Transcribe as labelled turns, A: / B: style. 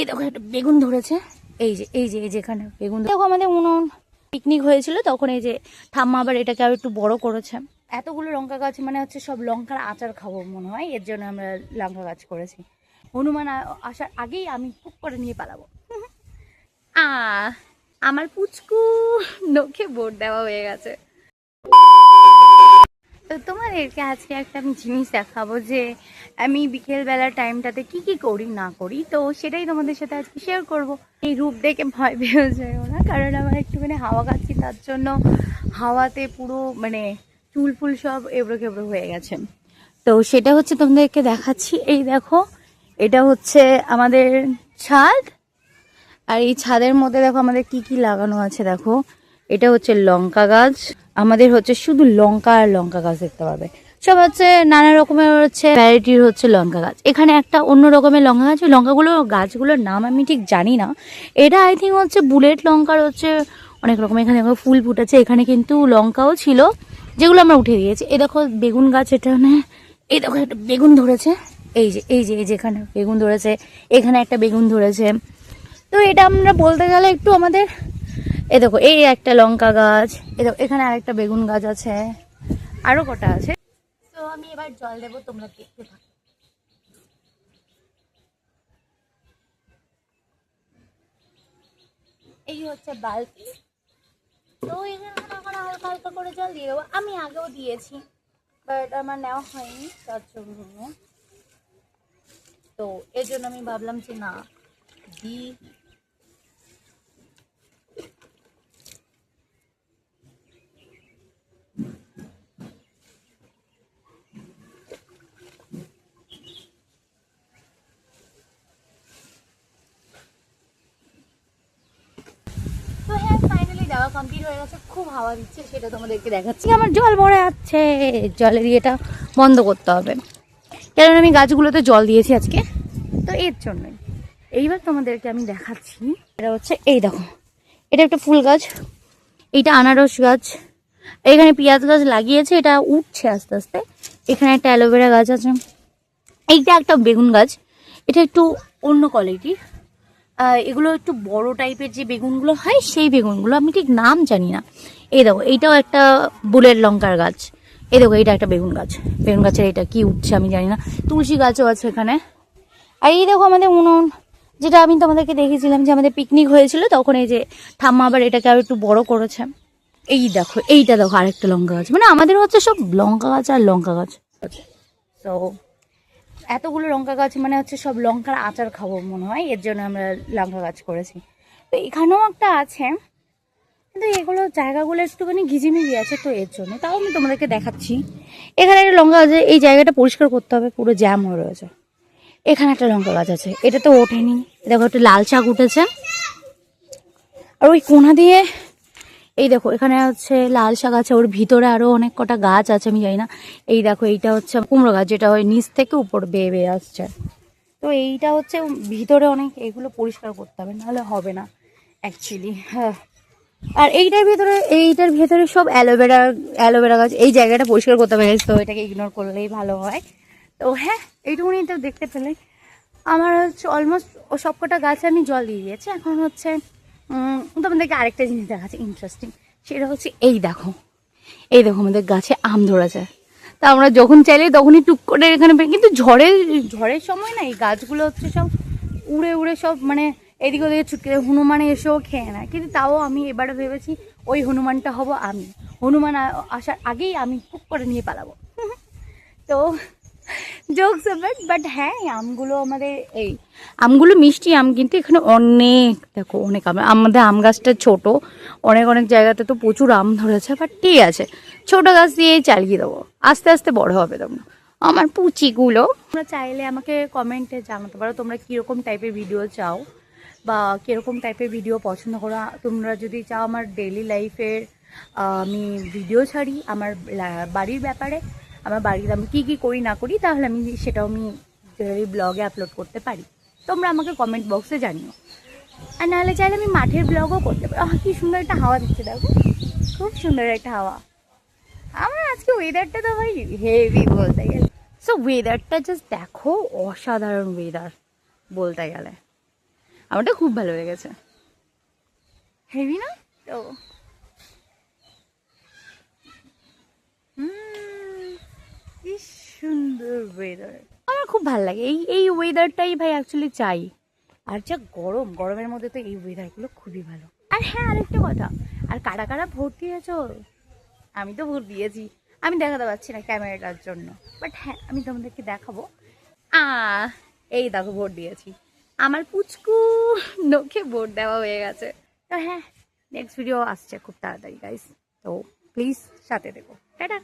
A: এই দেখো একটা বেগুন ধরেছে, এই যে যেখানে বেগুন দেখো। আমাদের উনুন পিকনিক হয়েছিল তখন এই যে ঠাম্মা আবার এটাকে আর একটু বড় করেছে। এতগুলো লঙ্কা গাছ মানে হচ্ছে সব লঙ্কার আচার খাবো মনে হয়, এর জন্য আমরা লঙ্কা গাছ করেছি। হনুমান আসার আগেই আমি খুব করে নিয়ে পালাবো। আমার পুচকু নখে বোট দেওয়া হয়ে গেছে। তো তোমাদেরকে আজকে একটা আমি জিনিস দেখাবো যে আমি বিকেলবেলার টাইমটাতে কি কি করি না করি, তো সেটাই তোমাদের সাথে আজকে শেয়ার করব। এই রূপ দেখে ভয় পেয়ে যায়ও না, কারণ আমার একটুখানি হাওয়া খাচ্ছি, তার জন্য হাওয়াতে পুরো মানে চুল ফুল সব এবড়ো খেবড়ো হয়ে গেছে। তো সেটা হচ্ছে তোমাদেরকে দেখাচ্ছি। এই দেখো, এটা হচ্ছে আমাদের ছাদ, আর এই ছাদের মধ্যে দেখো আমাদের কি কি লাগানো আছে। দেখো, এটা হচ্ছে লঙ্কা গাছ, আমাদের হচ্ছে শুধু লঙ্কা আর লঙ্কা গাছ দেখতে পাবে। সব হচ্ছে নানা রকমের হচ্ছে ভ্যারাইটির হচ্ছে লঙ্কা গাছ। এখানে একটা অন্য রকমের লঙ্কা গাছ, লঙ্কাগুলো গাছগুলোর নাম আমি ঠিক জানি না। এটা আই থিঙ্ক হচ্ছে বুলেট লঙ্কার হচ্ছে অনেক রকম। এখানে দেখো ফুল ফুটেছে, এখানে কিন্তু লঙ্কাও ছিল যেগুলো আমরা উঠে দিয়েছি। এই দেখো বেগুন গাছ, এটা মানে এই দেখো একটা বেগুন ধরেছে, এই যে এখানে বেগুন ধরেছে, এখানে একটা বেগুন ধরেছে। তো এটা আমরা বলতে গেলে একটু আমাদের, এ দেখো এই একটা লঙ্কা গাছ, এ দেখো এখানে আরেকটা বেগুন গাছ আছে, আরো কটা আছে। তো আমি এবার জল দেবো, তোমরা দেখতে থাকো। এই হচ্ছে বালতি, তো এখানে এখন হালকা হালকা করে জল দিয়ে দেবো। আমি আগেও দিয়েছি, বাট আমার নেওয়া হয়নি তার জন্য। তো এর জন্য আমি ভাবলাম যে না দিই। তো হ্যাঁ, ফাইনালি দেওয়া কমপ্লিট হয়ে গেছে। খুব হাওয়া দিচ্ছে, সেটা তোমাদেরকে দেখাচ্ছি। আমার জল ভরে যাচ্ছে, জলের ইয়েটা বন্ধ করতে হবে, কারণ আমি গাছগুলোতে জল দিয়েছি আজকে, তো এর জন্যই। এইবার তোমাদেরকে আমি দেখাচ্ছি, এটা হচ্ছে এই দেখো, এটা একটা ফুল গাছ, এইটা আনারস গাছ, এখানে পেঁয়াজ গাছ লাগিয়েছে, এটা উঠছে আস্তে আস্তে। এখানে একটা অ্যালোভেরা গাছ আছে, এইটা একটা বেগুন গাছ, এটা একটু অন্য কোয়ালিটির। এগুলো একটু বড় টাইপের যে বেগুনগুলো হয়, সেই বেগুনগুলো, আমি ঠিক নাম জানি না। এই দেখো এইটাও একটা বুলেট লঙ্কার গাছ। এই দেখো এইটা একটা বেগুন গাছ, বেগুন গাছের এটা কি উঠছে আমি জানি না। তুলসী গাছও আছে এখানে। আর এই দেখো আমাদের উনুন, যেটা আমি তোমাদেরকে দেখেছিলাম যে আমাদের পিকনিক হয়েছিল তখন এই যে ঠাম্মা আবার এটাকে আর একটু বড় করেছে। এই দেখো, এইটা দেখো আরেকটা লঙ্কা গাছ, মানে আমাদের হচ্ছে সব লঙ্কা গাছ আর লঙ্কা গাছ। তো এতগুলো লঙ্কা গাছ মানে হচ্ছে সব লঙ্কার আচার খাবো মনে হয়, এর জন্য আমরা লঙ্কা গাছ করেছি। তো এখানেও একটা আছে, কিন্তু এগুলো জায়গাগুলো একটুখানি ঘিজিমিজি আছে, তো এর জন্য। তাও আমি তোমাদেরকে দেখাচ্ছি। এখানে একটা লঙ্কা গাছ, এই জায়গাটা পরিষ্কার করতে হবে, পুরো জ্যাম হয়ে রয়েছে। এখানে একটা লঙ্কা গাছ আছে, এটা তো ওঠেনি। দেখো একটা লাল শাক উঠেছে, আর ওই কোনা দিয়ে এই দেখো এখানে হচ্ছে লাল শাক আছে, ওর ভিতরে আরো অনেক কটা গাছ আছে আমি জানি না। এই দেখো এইটা হচ্ছে কুমড়ো গাছ, যেটা ওই নিচ থেকে উপর বেয়ে বেয়ে আসছে। তো এইটা হচ্ছে ভিতরে অনেক, এইগুলো পরিষ্কার করতে হবে, নাহলে হবে না অ্যাকচুয়ালি। হ্যাঁ, আর এইটার ভেতরে সব অ্যালোভেরা গাছ। এই জায়গাটা পরিষ্কার করতে হবে, তো এটাকে ইগনোর করলেই ভালো হয়। তো হ্যাঁ, এইটুকুনি তো দেখতে পেলে। আমার হচ্ছে অলমোস্ট ও সবকটা গাছে আমি জল দিয়ে দিয়েছি। এখন হচ্ছে তোমাদেরকে আরেকটা জিনিস দেখাচ্ছে ইন্টারেস্টিং, সেটা হচ্ছে এই দেখো আমাদের গাছে আম ধরেছে। তা আমরা যখন চাইলে তখনই টুক করে এখানে কিন্তু ঝড়ের সময় না এই গাছগুলো হচ্ছে সব উড়ে উড়ে সব মানে এদিকে ওদিকে ছুটকে হনুমানে এসেও খেয়ে নেয়। কিন্তু তাও আমি এবারে ভেবেছি ওই হনুমানটা হব আমি, হনুমান আসার আগেই আমি খুব করে নিয়ে পালাবো। তো জোকস অ্যাবাউট, বাট হ্যাঁ, আমগুলো আমাদের এই আমগুলো মিষ্টি আম, কিন্তু এখানে অনেক দেখো অনেক আম। আমাদের আম গাছটা ছোট, অনেক অনেক জায়গাতে তো প্রচুর আম ধরেছে, বাট ঠিক আছে, ছোট গাছ দিয়েই চালিয়ে দেবো, আস্তে আস্তে বড় হবে তোমরা আমার পুচিগুলো। তোমরা চাইলে আমাকে কমেন্টে জানাতে পারো তোমরা কীরকম টাইপের ভিডিও চাও, বা কীরকম টাইপের ভিডিও পছন্দ করো। তোমরা যদি চাও আমার ডেইলি লাইফের আমি ভিডিও ছাড়ি, আমার বাড়ির ব্যাপারে, আমার বাড়িতে আমি কী কী করি না করি, তাহলে আমি সেটাও আমি ব্লগে আপলোড করতে পারি। তোমরা আমাকে কমেন্ট বক্সে জানিও। আর নাহলে চাইলে আমি মাঠের ব্লগও করতে পারি। কি সুন্দর একটা হাওয়া দিচ্ছে, দেখো খুব সুন্দর একটা হাওয়া। আমার আজকে ওয়েদারটা তো ভাই হেভি বলতে গেলে। সো ওয়েদারটা জাস্ট দেখো, অসাধারণ ওয়েদার বলতে গেলে। আমারটা খুব ভালো লেগেছে, হেভি না? তো কি সুন্দর ওয়েদার, আমার খুব ভালো লাগে এই এই ওয়েদারটাই ভাই অ্যাকচুয়ালি চাই। আর যা গরম, গরমের মধ্যে তো এই ওয়েদারগুলো খুবই ভালো। আর হ্যাঁ আরেকটা কথা, আর কারা কারা ভোট দিয়েছো? আমি তো ভোট দিয়েছি, আমি দেখাতে পারছি না ক্যামেরাটার জন্য, বাট হ্যাঁ আমি তোমাদেরকে দেখাবো। আ এই দেখো ভোট দিয়েছি, আমার পুচকু নখে ভোট দেওয়া হয়ে গেছে। তো হ্যাঁ, নেক্সট ভিডিও আসছে খুব তাড়াতাড়ি গাইস, তো প্লিজ সাথে দেখো। টাটা।